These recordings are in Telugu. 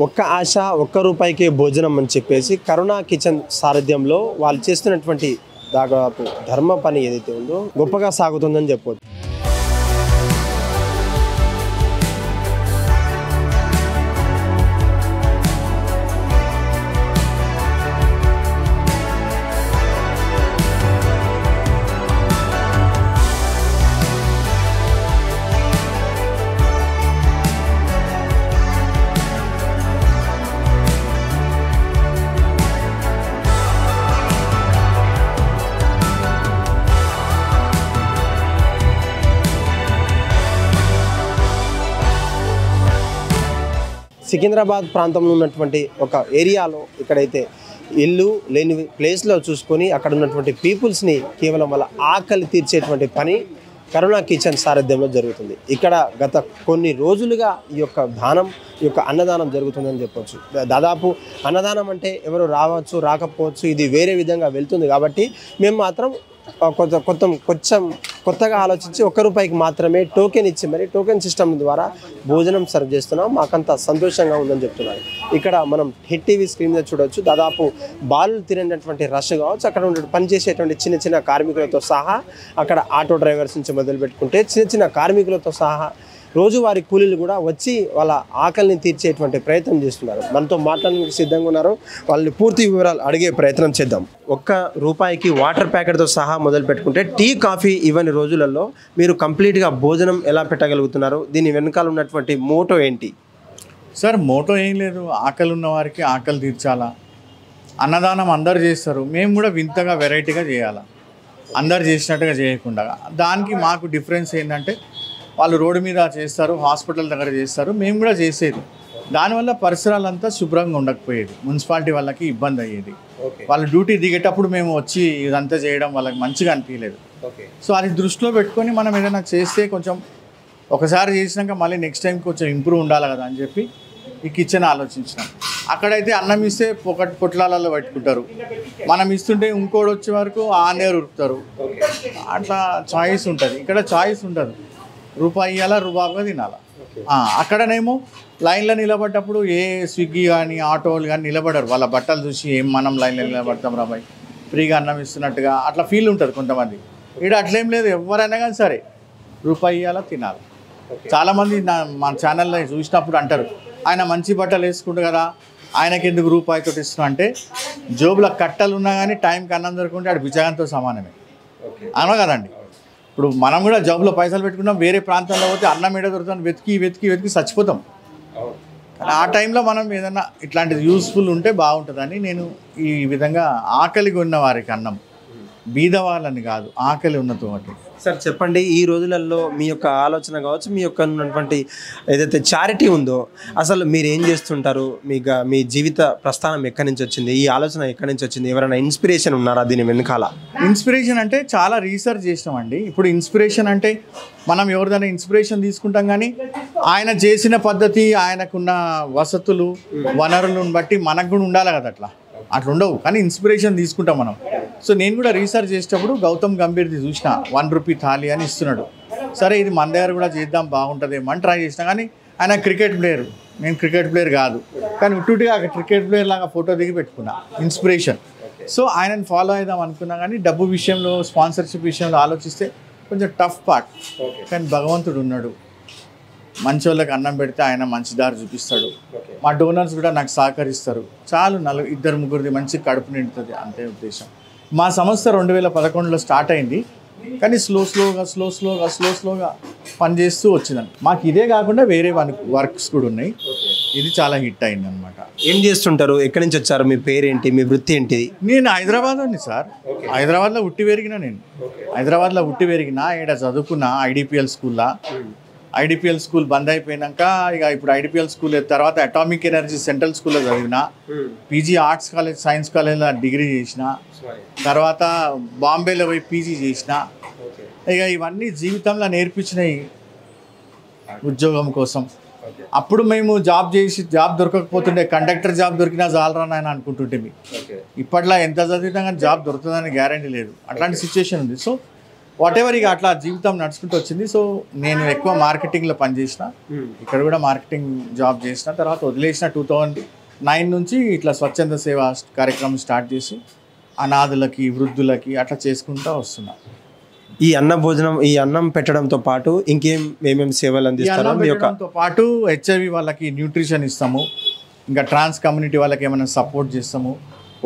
ఒక్క ఆశ ఒక్క రూపాయికే భోజనం అని చెప్పేసి కరుణా కిచెన్ సారథ్యంలో వాళ్ళు చేస్తున్నటువంటి దాదాపు ధర్మ పని ఏదైతే ఉందో గొప్పగా సాగుతుందని చెప్పవచ్చు. సికింద్రాబాద్ ప్రాంతంలో ఉన్నటువంటి ఒక ఏరియాలో ఇక్కడైతే ఇల్లు లేని ప్లేస్లో చూసుకొని అక్కడ ఉన్నటువంటి పీపుల్స్ని కేవలం వాళ్ళ ఆకలి తీర్చేటువంటి పని కరుణా కిచెన్ సారథ్యంలో జరుగుతుంది. ఇక్కడ గత కొన్ని రోజులుగా ఈ యొక్క దానం ఈ యొక్క అన్నదానం జరుగుతుందని చెప్పవచ్చు. దాదాపు అన్నదానం అంటే ఎవరు రావచ్చు రాకపోవచ్చు, ఇది వేరే విధంగా వెళ్తుంది కాబట్టి మేము మాత్రం కొంచెం కొత్తగా ఆలోచించి ₹1 మాత్రమే టోకెన్ ఇచ్చి మరి టోకెన్ సిస్టమ్ ద్వారా భోజనం సర్వ్ చేస్తున్నాం. మాకంత సంతోషంగా ఉందని చెప్తున్నారు. ఇక్కడ మనం హిట్ టీవీ స్క్రీన్ మీద చూడవచ్చు. దాదాపు బాలు తిరిగినటువంటి రష్ కావచ్చు, అక్కడ ఉండే పనిచేసేటువంటి చిన్న చిన్న కార్మికులతో సహా, అక్కడ ఆటో డ్రైవర్స్ నుంచి మొదలు పెట్టుకుంటే చిన్న చిన్న కార్మికులతో సహా రోజువారీ కూలీలు కూడా వచ్చి వాళ్ళ ఆకలిని తీర్చేటువంటి ప్రయత్నం చేస్తున్నారు. మనతో మాట్లాడడానికి సిద్ధంగా ఉన్నారు. వాళ్ళని పూర్తి వివరాలు అడిగే ప్రయత్నం చేద్దాం. ₹1 వాటర్ ప్యాకెట్తో సహా మొదలు పెట్టుకుంటే టీ కాఫీ ఇవన్నీ రోజులలో మీరు కంప్లీట్గా భోజనం ఎలా పెట్టగలుగుతున్నారు? దీని వెనకాల ఉన్నటువంటి మోటో ఏంటి? సార్ మోటో ఏం లేదు, ఆకలి ఉన్న వారికి ఆకలి తీర్చాలా, అన్నదానం అందరు చేస్తారు, మేము కూడా వింతగా వెరైటీగా చేయాలా, అందరు చేసినట్టుగా చేయకుండా. దానికి మాకు డిఫరెన్స్ ఏంటంటే వాళ్ళు రోడ్డు మీద చేస్తారు, హాస్పిటల్ దగ్గర చేస్తారు, మేము కూడా చేసేది. దానివల్ల పరిసరాలంతా శుభ్రంగా ఉండకపోయేది, మున్సిపాలిటీ వాళ్ళకి ఇబ్బంది అయ్యేది. వాళ్ళు డ్యూటీ దిగేటప్పుడు మేము వచ్చి ఇదంతా చేయడం వాళ్ళకి మంచిగా అనిపించలేదు. సో అది దృష్టిలో పెట్టుకొని మనం ఏదైనా చేస్తే కొంచెం ఒకసారి చేసినాక మళ్ళీ నెక్స్ట్ టైం కొంచెం ఇంప్రూవ్ ఉండాలి కదా అని చెప్పి ఈ కిచెన్ ఆలోచించినాం. అక్కడైతే అన్నం ఇస్తే పొట్లాలలో పెట్టుకుంటారు, మనం ఇస్తుంటే ఇంకోటి వచ్చే వరకు ఆనేరు ఉరుకుతారు. అట్లా చాయిస్ ఉంటుంది. ఇక్కడ చాయిస్ ఉండదు, రూపాయి ఇవ్వాలా రూపాయిగా తినాలా. అక్కడనేమో లైన్లో నిలబడ్డప్పుడు ఏ స్విగ్గీ కానీ ఆటోలు కానీ నిలబడరు, వాళ్ళ బట్టలు చూసి ఏం మనం లైన్లో నిలబడతాం రాబాయ్ ఫ్రీగా అన్నం ఇస్తున్నట్టుగా అట్లా ఫీల్ ఉంటుంది కొంతమంది. ఇక్కడ అట్లేం లేదు, ఎవరైనా కానీ సరే రూపాయి ఇవ్వాలా తినాలి. చాలామంది మా ఛానల్లో చూసినప్పుడు అంటారు, ఆయన మంచి బట్టలు వేసుకుంటారు కదా, ఆయనకి ఎందుకు రూపాయితో ఇస్తున్నా అంటే, జోబులో కట్టలు ఉన్నా కానీ టైంకి అన్నం దొరుకుంటే ఆడు బిచ్చగానితో సమానమే అన్నా కదండి. ఇప్పుడు మనం కూడా జాబ్లో పైసలు పెట్టుకున్నాం, వేరే ప్రాంతాల్లో పోతే అన్నం ఏడ దొరుకుతాం, వెతికి వెతికి వెతికి చచ్చిపోతాం. కానీ ఆ టైంలో మనం ఏదైనా ఇట్లాంటిది యూస్ఫుల్ ఉంటే బాగుంటుందని నేను ఈ విధంగా ఆకలి ఉన్న వారికి అన్నం, బీద వాళ్ళని కాదు, ఆకలి ఉన్నతో వాటి. సార్ చెప్పండి, ఈ రోజులలో మీ యొక్క ఆలోచన కావచ్చు, మీ యొక్క ఉన్నటువంటి ఏదైతే చారిటీ ఉందో అసలు మీరు ఏం చేస్తుంటారు? మీ జీవిత ప్రస్థానం ఎక్కడి నుంచి వచ్చింది? ఈ ఆలోచన ఎక్కడి నుంచి వచ్చింది? ఎవరైనా ఇన్స్పిరేషన్ ఉన్నారా దీని వెనకాల? ఇన్స్పిరేషన్ అంటే చాలా రీసెర్చ్ చేసినామండి. ఇప్పుడు ఇన్స్పిరేషన్ అంటే మనం ఎవరిదైనా ఇన్స్పిరేషన్ తీసుకుంటాం, కానీ ఆయన చేసిన పద్ధతి, ఆయనకున్న వసతులు వనరులను బట్టి మనకు కూడా ఉండాలి కదా, అట్లా ఉండవు. కానీ ఇన్స్పిరేషన్ తీసుకుంటాం మనం. సో నేను కూడా రీసెర్చ్ చేసేటప్పుడు గౌతమ్ గంభీర్ది చూసిన, ₹1 థాలీ అని ఇస్తున్నాడు. సరే ఇది మన దగ్గర కూడా చేద్దాం బాగుంటుందేమో అని ట్రై చేసినా. కానీ ఆయన క్రికెట్ ప్లేయర్, నేను క్రికెట్ ప్లేయర్ కాదు, కానీ ఉట్టుగా క్రికెట్ ప్లేయర్ లాగా ఫోటో దిగి పెట్టుకున్నా, ఇన్స్పిరేషన్. సో ఆయనను ఫాలో అవుదాం అనుకున్నా. కానీ డబ్బు విషయంలో, స్పాన్సర్షిప్ విషయంలో ఆలోచిస్తే కొంచెం టఫ్ పార్ట్. కానీ భగవంతుడు ఉన్నాడు, మంచి వాళ్ళకి అన్నం పెడితే ఆయన మంచి దారి చూపిస్తాడు. మా డోనర్స్ కూడా నాకు సహకరిస్తారు. చాలు 2-3 మంచి కడుపు నిండుతుంది, అంతే ఉద్దేశం. మా సంస్థ 2011లో స్టార్ట్ అయింది, కానీ స్లోగా పనిచేస్తూ వచ్చిందండి. మాకు ఇదే కాకుండా వేరే వర్క్స్ కూడా ఉన్నాయి. ఇది చాలా హిట్ అయింది అనమాట. ఏం చేస్తుంటారు? ఎక్కడి నుంచి వచ్చారు? మీ పేరేంటి? మీ వృత్తి ఏంటిది? నేను హైదరాబాద్లోని సార్, హైదరాబాద్లో ఉట్టి పెరిగిన. నేను హైదరాబాద్లో ఉట్టి పెరిగిన, ఇక్కడ చదువుకున్న ఐడిపిఎల్ స్కూల్లో. ఐడిపిఎల్ స్కూల్ బంద్ అయిపోయినాక ఇక ఇప్పుడు ఐడిపిఎల్ స్కూల్ తర్వాత అటామిక్ ఎనర్జీ సెంట్రల్ స్కూల్లో చదివిన, పీజీ ఆర్ట్స్ కాలేజ్ సైన్స్ కాలేజ్లో డిగ్రీ చేసిన, తర్వాత బాంబేలో పోయి పీజీ చేసిన. ఇక ఇవన్నీ జీవితంలో నేర్పించినాయి ఉద్యోగం కోసం. అప్పుడు మేము జాబ్ దొరకకపోతుండే, కండక్టర్ జాబ్ దొరికినా చాలరా నాయన అనుకుంటుంటే. ఇప్పట్లో ఎంత చదివినా కానీ జాబ్ దొరుకుతుందని గ్యారంటీ లేదు, అట్లాంటి సిచ్యువేషన్ ఉంది. సో వాట్ ఎవర్ ఇక అట్లా జీవితం నడుచుకుంటూ వచ్చింది. సో నేను ఎక్కువ మార్కెటింగ్లో పనిచేసిన, ఇక్కడ కూడా మార్కెటింగ్ జాబ్ చేసిన. తర్వాత వదిలేసిన 2009 నుంచి ఇట్లా స్వచ్ఛంద సేవ కార్యక్రమం స్టార్ట్ చేసి అనాథులకి వృద్ధులకి అట్లా చేసుకుంటూ వస్తున్నా. ఈ అన్న భోజనం, ఈ అన్నం పెట్టడంతో పాటు ఏమేమి సేవలు అందిస్తారో మీ యొక్క తో పాటు హెచ్ఐవి వాళ్ళకి న్యూట్రిషన్ ఇస్తాము, ఇంకా ట్రాన్స్ కమ్యూనిటీ వాళ్ళకి ఏమైనా సపోర్ట్ చేస్తాము,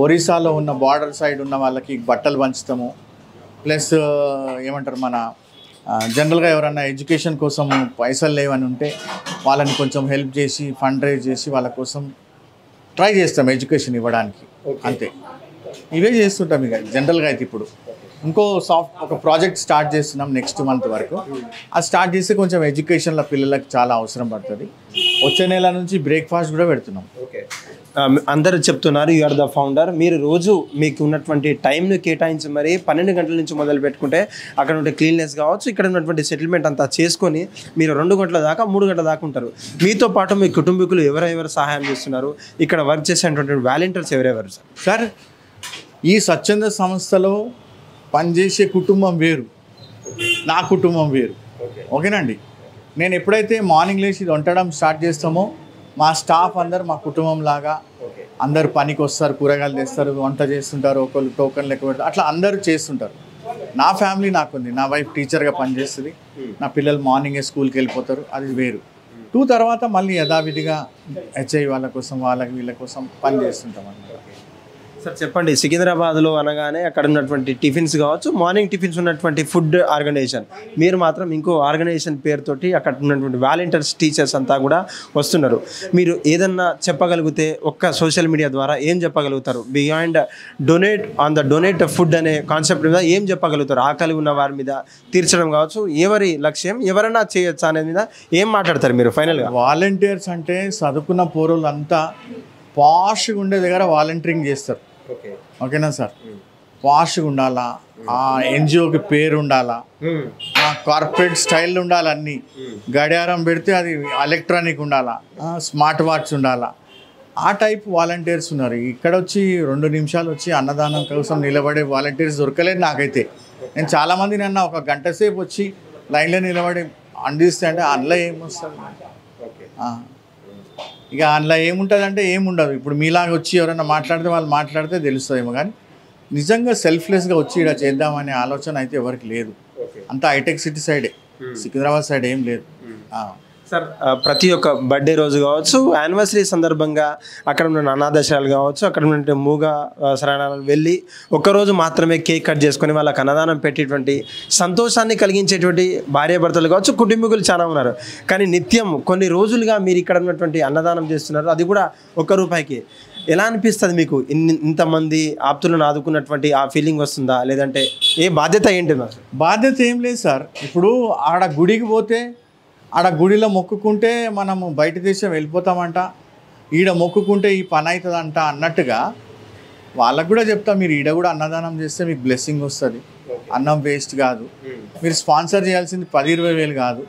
ఒరిస్సాలో ఉన్న బార్డర్ సైడ్ ఉన్న వాళ్ళకి బట్టలు పంచుతాము, ప్లస్ ఏమంటారు మన జనరల్గా ఎవరన్నా ఎడ్యుకేషన్ కోసం పైసలు లేవని ఉంటే వాళ్ళని కొంచెం హెల్ప్ చేసి ఫండ్ రైజ్ చేసి వాళ్ళ కోసం ట్రై చేస్తాం ఎడ్యుకేషన్ ఇవ్వడానికి. అంతే, ఇవే చేస్తుంటాం ఇక జనరల్గా. అయితే ఇప్పుడు ఇంకో ఒక ప్రాజెక్ట్ స్టార్ట్ చేస్తున్నాం నెక్స్ట్ మంత్ వరకు. అది స్టార్ట్ చేస్తే కొంచెం ఎడ్యుకేషన్లో పిల్లలకి చాలా అవసరం పడుతుంది. వచ్చే నెల నుంచి బ్రేక్ఫాస్ట్ కూడా పెడుతున్నాం. అందరూ చెప్తున్నారు యు ఆర్ ద ఫౌండర్. మీరు రోజు మీకు ఉన్నటువంటి టైంను కేటాయించి మరి 12 గంటల నుంచి మొదలు పెట్టుకుంటే అక్కడ ఉండే క్లీన్నెస్ కావచ్చు, ఇక్కడ ఉన్నటువంటి సెటిల్మెంట్ అంతా చేసుకొని మీరు 2 గంటల దాకా 3 గంటల దాకా ఉంటారు. మీతో పాటు మీ కుటుంబీకులు ఎవరెవరు సహాయం చేస్తున్నారు, ఇక్కడ వర్క్ చేసేటువంటి వాలంటీర్స్ ఎవరెవరు సార్? ఈ స్వచ్ఛంద సంస్థలో పనిచేసే కుటుంబం వేరు, నా కుటుంబం వేరు. ఓకేనండి. నేను ఎప్పుడైతే మార్నింగ్ లేచి వండడం స్టార్ట్ చేస్తామో మా స్టాఫ్ అందరు మా కుటుంబం లాగా అందరు పనికి వస్తారు, కూరగాయలు తెస్తారు, వంట చేస్తుంటారు, ఒకళ్ళు టోకన్ లెక్క పెడతారు, అట్లా అందరూ చేస్తుంటారు. నా ఫ్యామిలీ నాకుంది, నా వైఫ్ టీచర్గా పనిచేస్తుంది, నా పిల్లలు మార్నింగే స్కూల్కి వెళ్ళిపోతారు, అది వేరు. 2 తర్వాత మళ్ళీ యథావిధిగా హెచ్ఐ వాళ్ళ కోసం వీళ్ళ కోసం పని చేస్తుంటాం అన్నమాట. సార్ చెప్పండి, సికింద్రాబాద్లో అనగానే అక్కడ ఉన్నటువంటి టిఫిన్స్ కావచ్చు, మార్నింగ్ టిఫిన్స్ ఉన్నటువంటి ఫుడ్ ఆర్గనైజేషన్, మీరు మాత్రం ఇంకో ఆర్గనైజేషన్ పేరుతోటి అక్కడ ఉన్నటువంటి వాలంటీర్స్ టీచర్స్ అంతా కూడా వస్తున్నారు. మీరు ఏదన్నా చెప్పగలిగితే ఒక్క సోషల్ మీడియా ద్వారా ఏం చెప్పగలుగుతారు? బియాండ్ డొనేట్ ఫుడ్ అనే కాన్సెప్ట్ మీద ఏం చెప్పగలుగుతారు? ఆకలి ఉన్న వారి మీద తీర్చడం కావచ్చు, ఎవరి లక్ష్యం ఎవరైనా చేయొచ్చా అనేది మీద ఏం మాట్లాడతారు మీరు ఫైనల్గా? వాలంటీర్స్ అంటే చదువుకున్న పోరులు అంతా పాష్గా ఉండే దగ్గర వాలంటీరింగ్ చేస్తారు. ఓకేనా సార్? పాష్గా ఉండాలా, ఆ ఎన్జిఓకి పేరు ఉండాలా, ఆ కార్పొరేట్ స్టైల్ ఉండాలి, అన్నీ గడియారం పెడితే అది ఎలక్ట్రానిక్ ఉండాలా, స్మార్ట్ వాచ్ ఉండాలా, ఆ టైప్ వాలంటీర్స్ ఉన్నారు. ఇక్కడ వచ్చి 2 నిమిషాలు వచ్చి అన్నదానం కోసం నిలబడే వాలంటీర్స్ దొరకలేదు నాకైతే. నేను చాలామంది నన్ను ఒక గంట సేపు వచ్చి లైన్లో నిలబడి అందిస్తే అంటే అందులో ఏమొస్తుంది? ఇక అందులో ఏముంటుంది అంటే ఏముండదు. ఇప్పుడు మీలాగా వచ్చి ఎవరైనా మాట్లాడితే వాళ్ళు మాట్లాడితే తెలుస్తుందేమో, కానీ నిజంగా సెల్ఫ్లెస్గా వచ్చి ఇక్కడ చేద్దామనే ఆలోచన అయితే ఎవరికి లేదు. అంతా హైటెక్ సిటీ సైడే, సికింద్రాబాద్ సైడ్ ఏం లేదు. సార్ ప్రతి ఒక్క బర్త్డే రోజు కావచ్చు, యానివర్సరీ సందర్భంగా అక్కడ ఉన్న అనాథాశ్రయాలు కావచ్చు, అక్కడ ఉన్న మూగ శరణాలు వెళ్ళి ఒక్కరోజు మాత్రమే కేక్ కట్ చేసుకొని వాళ్ళకి అన్నదానం పెట్టేటువంటి సంతోషాన్ని కలిగించేటువంటి భార్యాభర్తలు కావచ్చు, కుటుంబీకులు చాలా ఉన్నారు. కానీ నిత్యం కొన్ని రోజులుగా మీరు ఇక్కడ ఉన్నటువంటి అన్నదానం చేస్తున్నారు, అది కూడా ₹1. ఎలా అనిపిస్తుంది మీకు? ఇంతమంది ఆప్తులను ఆదుకున్నటువంటి ఆ ఫీలింగ్ వస్తుందా, లేదంటే ఏ బాధ్యత ఏంటి? బాధ్యత ఏం లేదు సార్. ఇప్పుడు ఆడ గుడికి పోతే ఆడ గుడిలో మొక్కుకుంటే మనము బయట దేశం వెళ్ళిపోతామంట, ఈడ మొక్కుకుంటే ఈ పని అవుతుందంట అన్నట్టుగా వాళ్ళకు కూడా చెప్తా, మీరు ఈడ కూడా అన్నదానం చేస్తే మీకు బ్లెస్సింగ్ వస్తుంది, అన్నం వేస్ట్ కాదు. మీరు స్పాన్సర్ చేయాల్సింది 10-20 వేలు కాదు,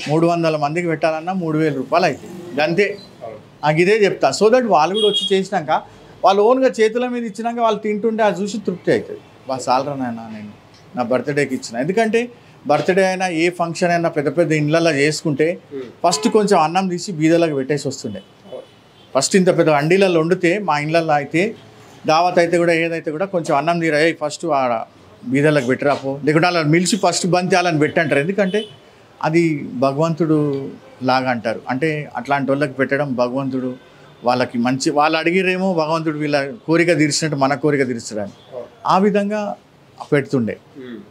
300 మందికి పెట్టాలన్నా ₹3,000 అవుతుంది, అంతే. నాకు ఇదే చెప్తా. సో దట్ వాళ్ళు కూడా వచ్చి చేసినాక వాళ్ళు ఓన్గా చేతుల మీద ఇచ్చినాక వాళ్ళు తింటుంటే అది చూసి తృప్తి అవుతుంది. బా సాలరా నాయన, నేను నా బర్త్డేకి ఇచ్చిన. ఎందుకంటే బర్త్డే అయినా ఏ ఫంక్షన్ అయినా పెద్ద పెద్ద ఇండ్లలో చేసుకుంటే ఫస్ట్ కొంచెం అన్నం తీసి బీదలకు పెట్టేసి వస్తుండే. ఫస్ట్ ఇంత పెద్ద అండీలలో వండితే మా ఇండ్లలో అయితే దావత్ అయితే కూడా ఏదైతే కూడా కొంచెం అన్నం తీరా ఫస్ట్ ఆడ బీదలకు పెట్టరాపో, లేకుంటే అలా మిలిచి ఫస్ట్ బంతి వాళ్ళని పెట్టంటారు. ఎందుకంటే అది భగవంతుడు లాగా అంటారు. అంటే అట్లాంటి వాళ్ళకి పెట్టడం భగవంతుడు వాళ్ళకి మంచి, వాళ్ళు అడిగిరేమో భగవంతుడు వీళ్ళ కోరిక తీర్చినట్టు మన కోరిక తీర్చడానికి ఆ విధంగా పెడుతుండే.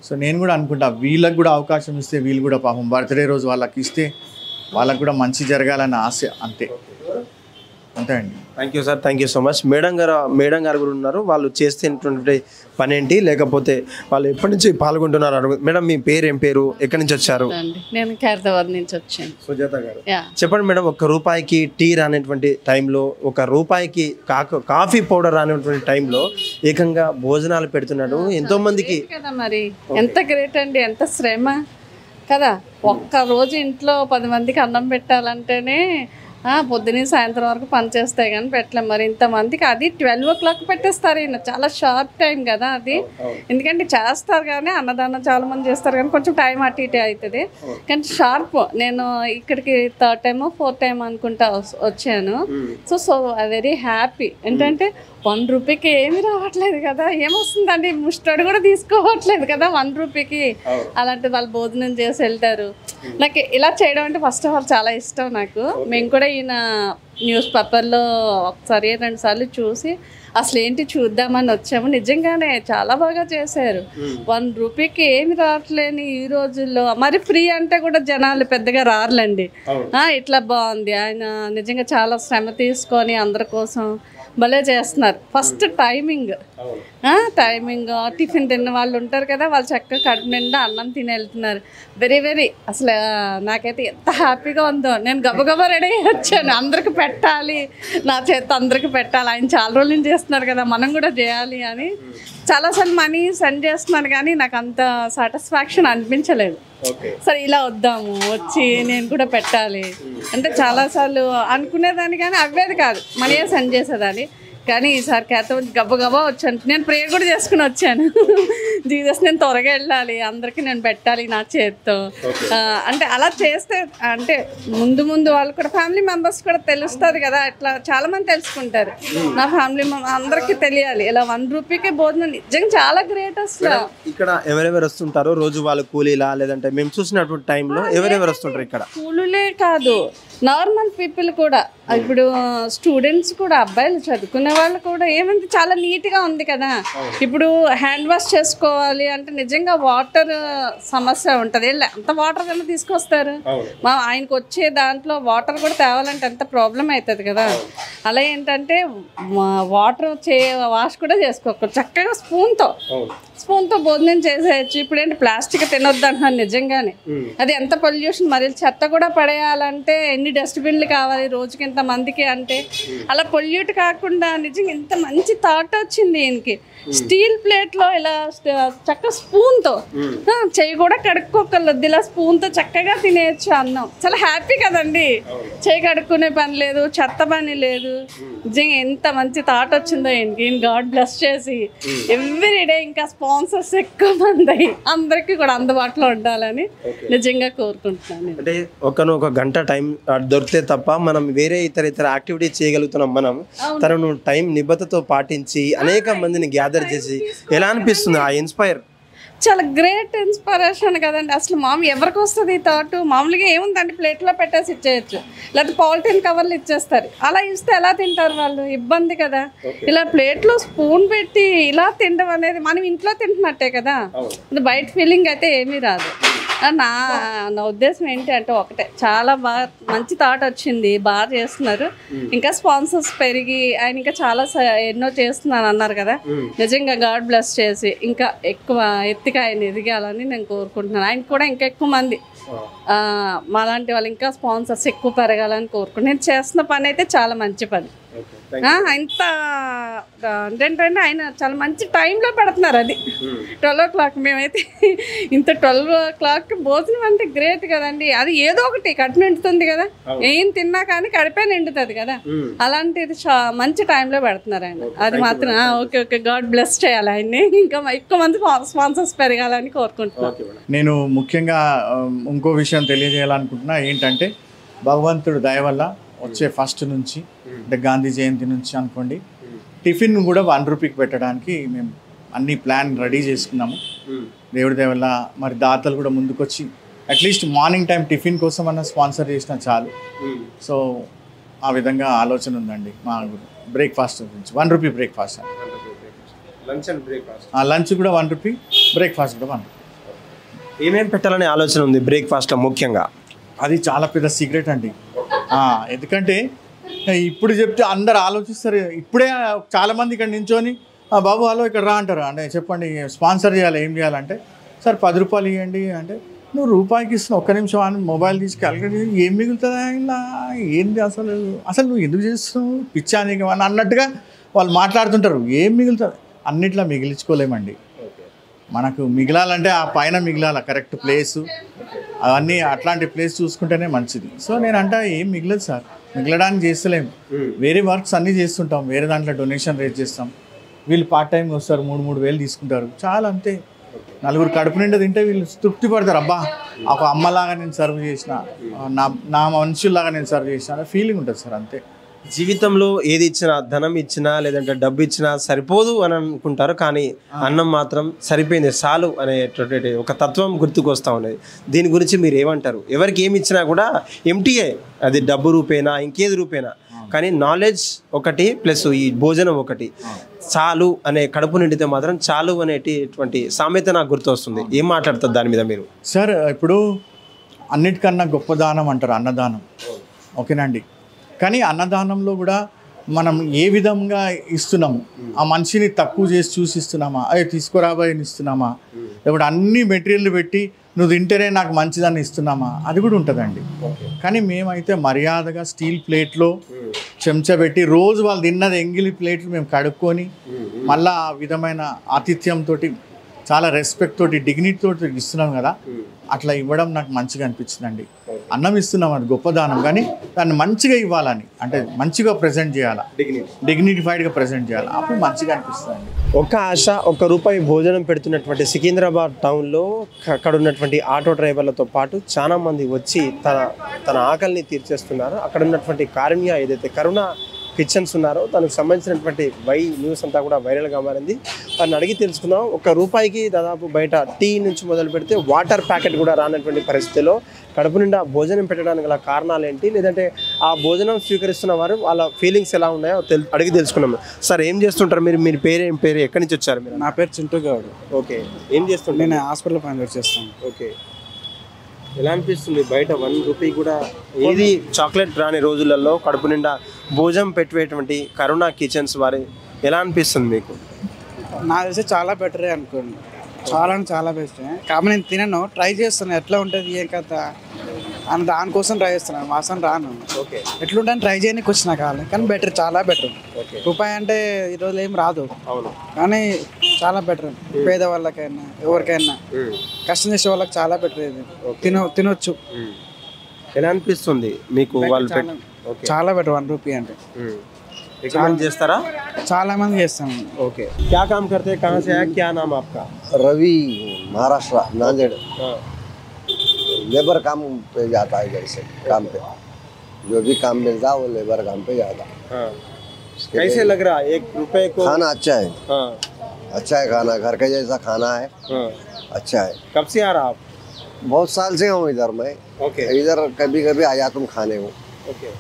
సో నేను కూడా అనుకుంటా వీళ్ళకి కూడా అవకాశం ఇస్తే వీళ్ళు కూడా పాపం బర్త్డే రోజు వాళ్ళకి ఇస్తే వాళ్ళకు కూడా మంచి జరగాలన్న ఆశ, అంతే అండి. Thank you sir, thank you so much. Madam గారు కూడా ఉన్నారు, వాళ్ళు చేస్తున్నటువంటి పని ఏంటి, లేకపోతే వాళ్ళు ఎప్పటి నుంచి పాల్గొంటున్నారు అడుగు. మేడం మీ పేరు ఏం పేరు, ఎక్కడి నుంచి వచ్చారు? నేను ఖైరతాబాద్ నుంచి వచ్చాను. సుజాత గారు చెప్పండి మేడం, ₹1 టీ రానటువంటి టైంలో, ₹1 కాఫీ పౌడర్ రానటువంటి టైంలో ఏకంగా భోజనాలు పెడుతున్నాడు ఎంతో మందికి కదా. మరి ఎంత గ్రేట్ అండి, ఎంత శ్రమ కదా. ఒక్క రోజు ఇంట్లో 10 మందికి అన్నం పెట్టాలంటేనే పొద్దున్న సాయంత్రం వరకు పని చేస్తాయి కానీ పెట్టలేం. మరి ఇంతమందికి అది 12 o'clock పెట్టేస్తారు. ఈయన చాలా షార్ప్ టైం కదా అది. ఎందుకంటే చేస్తారు కానీ అన్నదానం చాలా మంది చేస్తారు కానీ కొంచెం టైం అటు ఇటు అవుతుంది. కానీ షార్ప్ నేను ఇక్కడికి 3rd time 4th time అనుకుంటా వచ్చాను. So very happy. ఏంటంటే 1 రూపీకి ఏమి రావట్లేదు కదా, ఏమొస్తుందండి, ముస్టాడు కూడా తీసుకోవట్లేదు కదా 1 రూపీకి. అలాంటి వాళ్ళు భోజనం చేసి వెళ్తారు. నాకు ఇలా చేయడం అంటే ఫస్ట్ ఆఫ్ ఆల్ చాలా ఇష్టం నాకు. మేము కూడా ఈయన న్యూస్ పేపర్లో ఒకసారి 2 సార్లు చూసి అసలు ఏంటి చూద్దామని వచ్చాము. నిజంగానే చాలా బాగా చేశారు. 1 రూపీకి ఏమి రావట్లేని ఈ రోజుల్లో మరి ఫ్రీ అంటే కూడా జనాలు పెద్దగా రారులండి. ఇట్లా బాగుంది. ఆయన నిజంగా చాలా శ్రమ తీసుకొని అందరి కోసం భలే చేస్తున్నారు. ఫస్ట్ టైమింగ్ టిఫిన్ తిన్న వాళ్ళు ఉంటారు కదా, వాళ్ళు చక్కగా కడుపు నిండా అన్నం తిని వెళ్తున్నారు. వెరీ అసలు నాకైతే ఎంత హ్యాపీగా ఉందో. నేను గబగబా రెడీ వచ్చాను. అందరికి పెట్టాలి, నా చేత అందరికి పెట్టాలి. ఆయన చాలా రోజుల నుంచి చేస్తున్నారు కదా, మనం కూడా చేయాలి అని చాలాసార్లు మనీ సెండ్ చేస్తున్నాను కానీ నాకు అంత సాటిస్ఫాక్షన్ అనిపించలేదు. సరే ఇలా వద్దాము, వచ్చి నేను కూడా పెట్టాలి అంటే చాలాసార్లు అనుకునేదాన్ని కానీ అవ్వేది కాదు. మనీయే సెండ్ చేసేదాన్ని. కానీ ఈసారి కేతం గబగబా వచ్చాను. నేను ప్రేయర్ కూడా చేసుకుని వచ్చాను. జీసస్ నేను త్వరగా వెళ్ళాలి, అందరికీ నేను పెట్టాలి నా చేతితో. అంటే అలా చేస్తే అంటే ముందు వాళ్ళు కూడా ఫ్యామిలీ మెంబర్స్ కూడా తెలుస్తుంది కదా, అట్లా చాలా మంది తెలుసుకుంటారు. నా ఫ్యామిలీ అందరికీ తెలియాలి. ఇలా 1 రూపీకే భోజనం నిజంగా చాలా గ్రేట్. అసలు ఇక్కడ ఎవరెవరు వస్తుంటారో రోజు వాళ్ళు కూలీలా లేదంటే మేము చూసినటువంటి టైంలో ఎవరెవరు వస్తుంటారు? ఇక్కడ కూలీలే కాదు, నార్మల్ పీపుల్ కూడా. ఇప్పుడు స్టూడెంట్స్ కూడా, అబ్బాయిలు చదువుకునే వాళ్ళు కూడా ఏమంటే చాలా నీట్గా ఉంది కదా. ఇప్పుడు హ్యాండ్ వాష్ చేసుకోవాలి అంటే నిజంగా వాటర్ సమస్య ఉంటుంది. ఎంత వాటర్ కన్నా తీసుకొస్తారు. ఆయనకు వచ్చే దాంట్లో వాటర్ కూడా తేవాలంటే ఎంత ప్రాబ్లం అవుతుంది కదా. అలా ఏంటంటే వాటర్ వాష్ కూడా చేసుకోకూడదు. చక్కగా స్పూన్తో భోజనం చేసేయచ్చు. ఇప్పుడు ఏంటి ప్లాస్టిక్ తినొద్దు అంటున్నాను. నిజంగానే అది ఎంత పొల్యూషన్. మరి చెత్త కూడా పడేయాలంటే ఎన్ని డస్ట్బిన్లు కావాలి రోజుకి ఇంత మందికి అంటే. అలా పొల్యూట్ కాకుండా నిజంగా ఇంత మంచి థాట్ వచ్చింది ఈయనకి. స్టీల్ ప్లేట్లో ఇలా చక్కగా స్పూన్తో చెయ్యి కూడా కడుక్కోకర్లేదు, ఇలా స్పూన్తో చక్కగా తినేయచ్చు అన్నం. చాలా హ్యాపీ కదండి. చెయ్యి కడుక్కునే పని లేదు, చెత్త పని లేదు. నిజంగా ఎంత మంచి థాట్ వచ్చిందో ఈయనకి. గాడ్ బ్లెస్ చేసి ఎవ్రీడే ఇంకా స్పాన్సర్స్ ఎక్కువ మంది అందరికీ కూడా అందుబాటులో ఉండాలని నిజంగా కోరుకుంటున్నాను. అంటే ఒక గంట టైం దొరికితే తప్ప మనం వేరే ఇతర యాక్టివిటీ చేయగలుగుతున్నాం. మనం తనను టైం నిబద్ధతతో పాటించి అనేక మందిని గ్యాదర్ చేసి ఎలా అనిపిస్తుంది ఆ ఇన్స్పైర్? చాలా గ్రేట్ ఇన్స్పిరేషన్ కదండి. అసలు ఎవరికి వస్తుంది ఈ థాట్? మామూలుగా ఏముందండి, ప్లేట్లో పెట్టేసి ఇచ్చేయచ్చు, లేకపోతే పాలిథిన్ కవర్లు ఇచ్చేస్తారు. అలా ఇస్తే ఎలా తింటారు వాళ్ళు? ఇబ్బంది కదా. ఇలా ప్లేట్లో స్పూన్ పెట్టి ఇలా తినడం అనేది మనం ఇంట్లో తింటున్నట్టే కదా. బయట ఫీలింగ్ అయితే ఏమీ రాదు. నా ఉద్దేశం ఏంటి అంటే ఒకటే, చాలా బాగా మంచి థాట్ వచ్చింది, బాగా చేస్తున్నారు. ఇంకా స్పాన్సర్స్ పెరిగి ఆయన ఇంకా చాలా ఎన్నో చేస్తున్నాను అన్నారు కదా. నిజంగా గాడ్ బ్లెస్ చేసి ఇంకా ఎక్కువ ఎత్తుగా ఆయన ఎదిగాలని నేను కోరుకుంటున్నాను. ఆయన కూడా ఇంకా ఎక్కువ మంది మాలాంటి వాళ్ళు ఇంకా స్పాన్సర్స్ ఎక్కువ పెరగాలని కోరుకుంటున్నాను. నేను చేస్తున్న పని అయితే చాలా మంచి పని. ఇంత ఏంటంటే ఆయన చాలా మంచి టైంలో పెడుతున్నారు. అది 12 o'clock. మేమైతే ఇంత 12 o'clock భోజనం అంటే గ్రేట్ కదండి. అది ఏదో ఒకటి కడుపు నిండుతుంది కదా, ఏం తిన్నా కానీ కడిపే నిండుతుంది కదా. అలాంటిది మంచి టైంలో పెడుతున్నారు ఆయన. అది మాత్రం ఓకే గాడ్ బ్లెస్ చేయాలి ఆయన్ని. ఇంకా ఎక్కువ మంది స్పాన్సర్స్ పెరగాలని కోరుకుంటున్నాను. నేను ముఖ్యంగా ఇంకో విషయం తెలియజేయాలనుకుంటున్నా. ఏంటంటే భగవంతుడు దయ వల్ల వచ్చే ఫస్ట్ నుంచి అంటే గాంధీ జయంతి నుంచి అనుకోండి, టిఫిన్ కూడా 1 రూపీకి పెట్టడానికి మేము అన్ని ప్లాన్ రెడీ చేసుకున్నాము. దేవుడి దయ వల్ల మరి దాతలు కూడా ముందుకొచ్చి అట్లీస్ట్ మార్నింగ్ టైం టిఫిన్ కోసం అన్న స్పాన్సర్ చేసినా చాలు. సో ఆ విధంగా ఆలోచన ఉందండి. మా బ్రేక్ఫాస్ట్ గురించి 1 రూపీ బ్రేక్ఫాస్ట్, లంచ్ కూడా 1 రూపీ, బ్రేక్ఫాస్ట్ కూడా 1 రూపీ. ఏమేమి పెట్టాలనే ఆలోచన ఉంది బ్రేక్ఫాస్ట్లో ముఖ్యంగా? అది చాలా పెద్ద సీక్రెట్ అండి. ఎందుకంటే ఇప్పుడు చెప్తే అందరు ఆలోచిస్తారు. ఇప్పుడే చాలామంది ఇక్కడ నించొని బాబు హలో ఇక్కడ రా అంటారు. అంటే చెప్పండి స్పాన్సర్ చేయాలి, ఏం చేయాలంటే సార్ 10 రూపాయలు ఇవ్వండి అంటే నువ్వు రూపాయికి ఇస్తున్నావు, ఒక్క నిమిషం అని మొబైల్ తీసి క్యాలిక్యులేట్ ఏం మిగులుతుందా ఇలా ఏంది అసలు నువ్వు ఎందుకు చేస్తున్నావు పిచ్చా నీకు అని అన్నట్టుగా వాళ్ళు మాట్లాడుతుంటారు. ఏం మిగులుతుంది? అన్నిట్లా మిగిలించుకోలేమండి. మనకు మిగిలాలంటే ఆ పైన మిగిలాల కరెక్ట్ ప్లేసు, ఆ అవన్నీ అట్లాంటి ప్లేస్ చూసుకుంటేనే మంచిది. సో నేనంట ఏం మిగలదు సార్, మిగలడానికి చేస్తలేము. వేరే వర్క్స్ అన్నీ చేస్తుంటాం, వేరే దాంట్లో డొనేషన్ రేట్ చేస్తాం. వీళ్ళు పార్ట్ టైం వస్తారు, 3,000 తీసుకుంటారు, చాలా అంతే. నలుగురు కడుపు నిండా తింటే వీళ్ళు తృప్తి పడతారు. అబ్బా ఒక అమ్మలాగా నేను సర్వ్ చేసిన, నా మనుషుల్లాగా నేను సర్వ్ చేసిన ఫీలింగ్ ఉంటుంది సార్, అంతే. జీవితంలో ఏది ఇచ్చినా, ధనం ఇచ్చినా లేదంటే డబ్బు ఇచ్చినా సరిపోదు అని అనుకుంటారు, కానీ అన్నం మాత్రం సరిపోయింది చాలు అనేటువంటి ఒక తత్వం గుర్తుకొస్తా ఉన్నది. దీని గురించి మీరు ఏమంటారు? ఎవరికి ఏమి ఇచ్చినా కూడా ఎంటీఏ, అది డబ్బు రూపేనా ఇంకేది రూపేనా, కానీ నాలెడ్జ్ ఒకటి ప్లస్ ఈ భోజనం ఒకటి చాలు అనే, కడుపు నిండితే మాత్రం చాలు అనేటువంటి సామెత నాకు గుర్తొస్తుంది. ఏం మాట్లాడతారు దాని మీద మీరు? సార్ ఇప్పుడు అన్నిటికన్నా గొప్ప దానం అంటారు అన్నదానం, ఓకేనండి. కానీ అన్నదానంలో కూడా మనం ఏ విధంగా ఇస్తున్నాము, ఆ మనిషిని తక్కువ చేసి చూసిస్తున్నామా, అవి తీసుకురాబోయే ఇస్తున్నామా, లేకపోతే అన్ని మెటీరియల్ పెట్టి నువ్వు తింటేనే నాకు మంచిదాన్ని ఇస్తున్నామా, అది కూడా ఉంటుందండి. కానీ మేమైతే మర్యాదగా స్టీల్ ప్లేట్లో చెంచా పెట్టి రోజు వాళ్ళు తిన్నది ఎంగిలి ప్లేట్లు మేము కడుక్కొని మళ్ళీ ఆ విధమైన ఆతిథ్యంతో చాలా రెస్పెక్ట్ తోటి డిగ్నిటీ తోటి ఇస్తున్నాం కదా, అట్లా ఇవ్వడం నాకు మంచిగా అనిపించిందండి. అన్నం ఇస్తున్నాం, అది గొప్ప దానం, కానీ దాన్ని మంచిగా ఇవ్వాలని, అంటే మంచిగా ప్రజెంట్ చేయాలా, డిగ్నిఫైడ్గా ప్రజెంట్ చేయాలి, అప్పుడు మంచిగా అనిపిస్తుంది. ఒక ఆశ, ₹1 భోజనం పెడుతున్నటువంటి సికింద్రాబాద్ టౌన్లో అక్కడ ఉన్నటువంటి ఆటో డ్రైవర్లతో పాటు చాలా మంది వచ్చి తన ఆకలిని తీర్చేస్తున్నారు. అక్కడ ఉన్నటువంటి కారుణ్య ఏదైతే కరుణ కిచెన్స్ ఉన్నారో దానికి సంబంధించినటువంటి న్యూస్ అంతా కూడా వైరల్గా మారింది. వారిని అడిగి తెలుసుకుందాం. ₹1కి దాదాపు బయట టీ నుంచి మొదలు పెడితే వాటర్ ప్యాకెట్ కూడా రానటువంటి పరిస్థితిలో కడుపు నిండా భోజనం పెట్టడానికి గల కారణాలు ఏంటి, లేదంటే ఆ భోజనం స్వీకరిస్తున్న వారు వాళ్ళ ఫీలింగ్స్ ఎలా ఉన్నాయో అడిగి తెలుసుకున్నాం. సార్ ఏం చేస్తుంటారు మీరు? మీ పేరు ఏం పేరు, ఎక్కడి నుంచి వచ్చారు మీరు? నా పేరు చింటూ గౌడ్. ఓకే, ఏం చేస్తుంటారు? నేను హాస్పిటల్ పని చేస్తాను. ఓకే, ఎలా అనిపిస్తుంది బయట ₹1 కూడా ఏది చాక్లెట్ రాని రోజులలో కడుపు నిండా భోజనం పెట్టేటువంటి కరుణ కిచెన్స్ వారి ఎలా అనిపిస్తుంది మీకు? నాకు తెలిసి చాలా బెటరే అనుకోండి, చాలా బెస్ట్. కాబట్టి నేను తినను, ట్రై చేస్తాను ఎట్లా ఉంటుంది ఏం కథ అని, దానికోసం ట్రై చేస్తున్నాను. వాసన రాను, ఓకే ఎట్లుంటే ట్రై చేయడానికి వచ్చిన కావాలి, కానీ బెటర్, చాలా బెటర్. ₹1 అంటే ఈరోజు ఏం రాదు, అవును, కానీ చాలా బెటర్. పేదవాళ్ళకైనా ఎవరికైనా కష్టం చేసే వాళ్ళకి చాలా బెటర్ ఇది, తినొచ్చు. ఎలా అనిపిస్తుంది మీకు? వాళ్ళు చాలా బెటర్ ₹1 అంటే. రికమెండ్ చేస్తారా? చాలా మంది చేస్తాను. ఓకే, क्या काम करते हैं, कहाँ से है, क्या नाम आपका? रवि, महाराष्ट्र, नांदेड़। लेबर काम पे जाता है, इधर से काम पे जो भी काम मिलता है वो लेबर काम पे जाता है। कैसे लग रहा है ₹1 को? खाना अच्छा है, अच्छा है खाना, घर के जैसा खाना है, अच्छा है। कब से आ रहा आप? बहुत साल से हूँ इधर मैं। ओके, इधर कभी कभी आ जाता हूँ खाने को, ओके,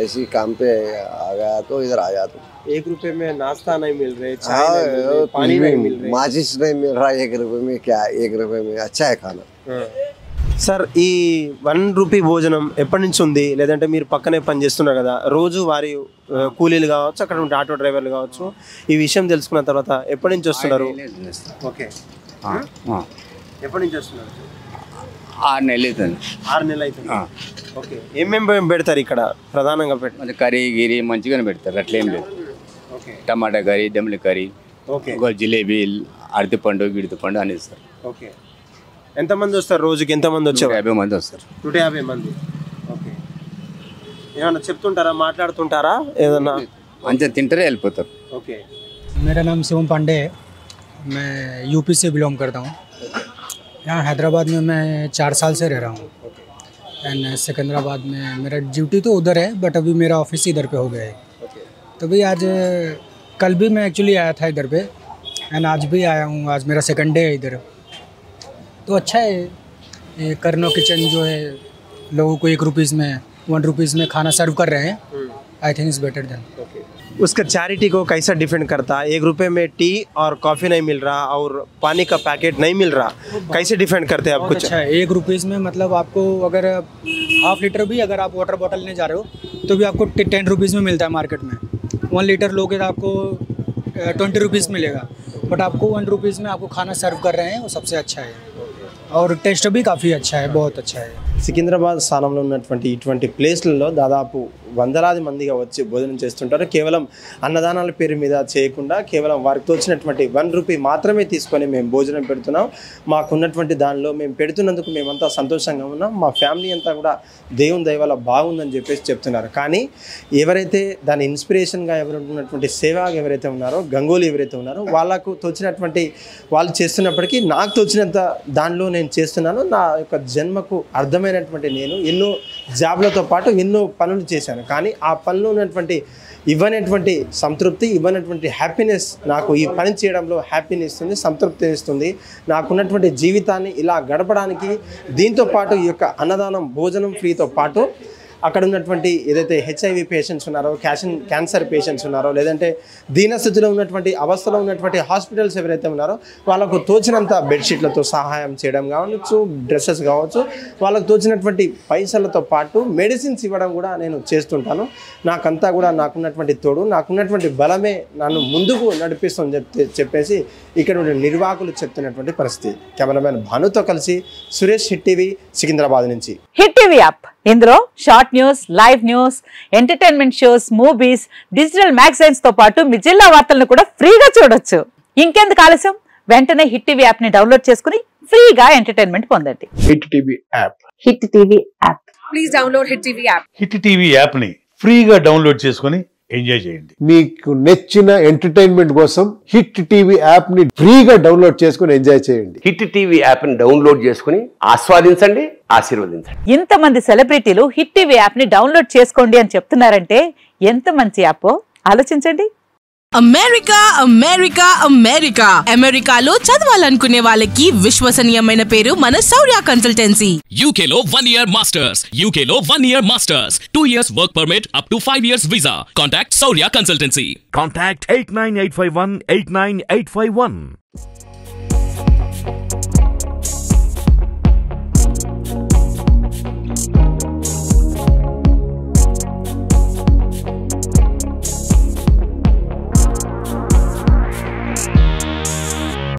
ऐसी काम पे आ गया तो इधर आ जाता हूँ। ₹1 में नाश्ता नहीं मिल रहे, चाय नहीं मिल रहे, पानी नहीं मिल रहे, माचिस नहीं मिल रहा, ₹1 में क्या, ₹1 में अच्छा है खाना। సార్, ఈ ₹1 భోజనం ఎప్పటి నుంచి ఉంది? లేదంటే మీరు పక్కనే పని చేస్తున్నారు కదా, రోజు వారి కూలీలు కావచ్చు, అక్కడ ఉండే ఆటో డ్రైవర్లు కావచ్చు, ఈ విషయం తెలుసుకున్న తర్వాత ఎప్పటి నుంచి వస్తున్నారు? ఓకే, ఎప్పటి నుంచి వస్తున్నారు? 6 నెలలు అవుతుంది. 6 నెలలు అవుతుంది. ఓకే, ఏమేమి పెడతారు ఇక్కడ ప్రధానంగా? అంటే కర్రీ గిరి మంచిగానే పెడతారు, అట్లేం లేదు. ఓకే, టమాటా కర్రీ, దమ్ముల కర్రీ, ఓకే, జిలేబీ, అరటిపండు, గిడితిపండు అని ఇస్తారు. ఓకే, ఎంతమంది వస్తారు రోజుకి? ఎంతమంది వచ్చారు? 150 మంది వస్తారు. 150 మంది. ఓకే, ఏమన్నా చెప్తుంటారా, మాట్లాడుతుంటారా ఏదన్నా? మంచిగా తింటారే వెళ్ళిపోతారు. ఓకే, मेरा नाम शिवम पांडे है, मैं यूपी से बिलोंग करता हूँ। यहाँ हैदराबाद में मैं 4 साल से रह रहा हूँ, एंड सिकंदराबाद में मेरा ड्यूटी तो उधर है, बट अभी मेरा ऑफिस इधर पे हो गया है। तो भाई आज कल भी मैं एक्चुअली आया था इधर पे, एंड आज भी आया हूँ, आज मेरा सेकंड डे है इधर। तो अच्छा है, ये कर्नो किचन जो है लोगों को ₹1 में, ₹1 में खाना सर्व कर रहे हैं। I think is better than. उसका चैरिटी को कैसा डिफेंड करता है? ₹1 में टी और कॉफ़ी नहीं मिल रहा और पानी का पैकेट नहीं मिल रहा, कैसे डिफेंड करते हैं आप? कुछ अच्छा है, ₹1 में मतलब आपको अगर ½ लीटर भी अगर आप वाटर बॉटल लेने जा रहे हो तो भी आपको ₹10 में मिलता है मार्केट में। 1 लीटर लोगे तो आपको ₹20 मिलेगा, बट आपको ₹1 में आपको खाना सर्व कर रहे हैं, वो सबसे अच्छा है। और टेस्ट भी काफ़ी अच्छा है, बहुत अच्छा है। సికింద్రాబాద్ స్థానంలో ఉన్నటువంటి ఇటువంటి ప్లేస్లలో దాదాపు వందలాది మందిగా వచ్చి భోజనం చేస్తుంటారు. కేవలం అన్నదానాల పేరు మీద చేయకుండా కేవలం వారికి తోచినటువంటి ₹1 మాత్రమే తీసుకొని మేము భోజనం పెడుతున్నాం. మాకున్నటువంటి దానిలో మేము పెడుతున్నందుకు మేమంతా సంతోషంగా ఉన్నాం. మా ఫ్యామిలీ అంతా కూడా దేవుని దయ వల్ల బాగుందని చెప్పేసి చెప్తున్నారు. కానీ ఎవరైతే దాని ఇన్స్పిరేషన్గా ఉన్నటువంటి సేవాగ్ ఎవరైతే ఉన్నారో, గంగోలీ ఎవరైతే ఉన్నారో, వాళ్ళకు తోచినటువంటి వాళ్ళు చేస్తున్నప్పటికీ నాకు తోచినంత దానిలో నేను చేస్తున్నాను. నా యొక్క జన్మకు అర్థమైనటువంటి నేను ఎన్నో జాబ్లతో పాటు ఎన్నో పనులు చేశాను. కానీ ఆ పనిలో ఉన్నటువంటి ఇవ్వనటువంటి సంతృప్తి, ఇవ్వనటువంటి హ్యాపీనెస్ నాకు ఈ పని చేయడంలో హ్యాపీనెస్ ఇస్తుంది, సంతృప్తి ఇస్తుంది. నాకున్నటువంటి జీవితాన్ని ఇలా గడపడానికి దీంతో పాటు ఈ యొక్క అన్నదానం భోజనం ఫ్రీతో పాటు అక్కడ ఉన్నటువంటి ఏదైతే హెచ్ఐవి పేషెంట్స్ ఉన్నారో, క్యాన్సర్ పేషెంట్స్ ఉన్నారో, లేదంటే దీనస్థితిలో ఉన్నటువంటి అవస్థలో ఉన్నటువంటి హాస్పిటల్స్ ఎవరైతే ఉన్నారో వాళ్ళకు తోచినంత బెడ్షీట్లతో సహాయం చేయడం కావచ్చు, డ్రెస్సెస్ కావచ్చు, వాళ్ళకు తోచినటువంటి పైసలతో పాటు మెడిసిన్స్ ఇవ్వడం కూడా నేను చేస్తుంటాను. నాకంతా కూడా నాకున్నటువంటి తోడు, నాకున్నటువంటి బలమే నన్ను ముందుకు నడిపిస్తుందని చెప్పేసి ఇక్కడ నిర్వాహకులు చెప్తున్నటువంటి పరిస్థితి. కెమెరామెన్ భానుతో కలిసి సురేష్, హిట్ టీవీ, సికింద్రాబాద్ నుంచి. హిట్ టీవీ యాప్ ఇందులో short news, live news, entertainment shows, movies, digital magazines తో పాటు మీ జిల్లా వార్తలను కూడా ఫ్రీగా చూడొచ్చు. ఇంకెందుకు ఆలస్యం, వెంటనే హిట్ టీవీ యాప్ ని డౌన్లోడ్ చేసుకుని ఫ్రీగా ఎంటర్టైన్మెంట్ పొందండి. Hit TV app. Hit TV app. Please download hit TV app. Hit TV app ని ఫ్రీగా డౌన్లోడ్ చేసుకుని ఎంజాయ్ చేయండి. మీకు నచ్చిన ఎంటర్టైన్మెంట్ కోసం హిట్ టీవీ యాప్ ని ఫ్రీగా డౌన్లోడ్ చేసుకుని ఎంజాయ్ చేయండి. హిట్ టీవీ యాప్ ని డౌన్లోడ్ చేసుకుని ఆస్వాదించండి, ఆశీర్వదించండి. ఇంతమంది సెలబ్రిటీలు హిట్ టీవీ యాప్ ని డౌన్లోడ్ చేసుకోండి అని చెప్తున్నారంటే ఎంత మంచి యాప్ ఆలోచించండి. అమెరికా అమెరికా అమెరికా అమెరికాలో చదవాలనుకునే వాళ్ళకి విశ్వసనీయమైన పేరు మన శౌర్య కన్సల్టెన్సీ. UK లో 1 year masters, UK లో 1 year masters, 2 years work permit up to 5 years visa. Contact Shaurya Consultancy. Contact 89851 89851.